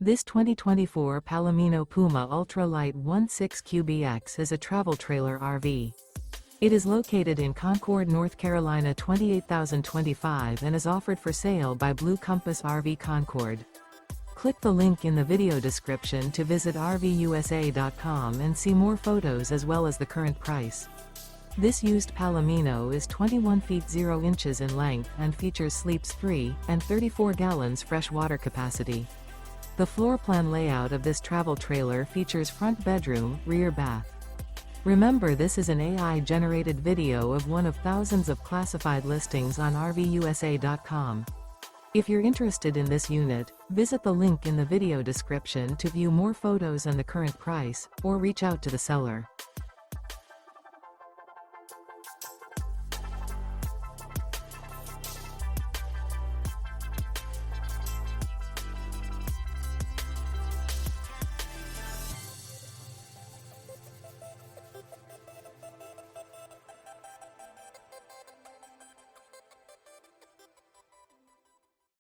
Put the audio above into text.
This 2024 Palomino Puma Ultra Lite 16QBX is a travel trailer RV. It is located in Concord, North Carolina 28025 and is offered for sale by Blue Compass RV Concord. Click the link in the video description to visit RVUSA.com and see more photos as well as the current price. This used Palomino is 21 feet 0 inches in length and features sleeps 3 and 34 gallons fresh water capacity. The floor plan layout of this travel trailer features front bedroom, rear bath. Remember, this is an AI-generated video of one of thousands of classified listings on RVUSA.com. If you're interested in this unit, visit the link in the video description to view more photos and the current price, or reach out to the seller.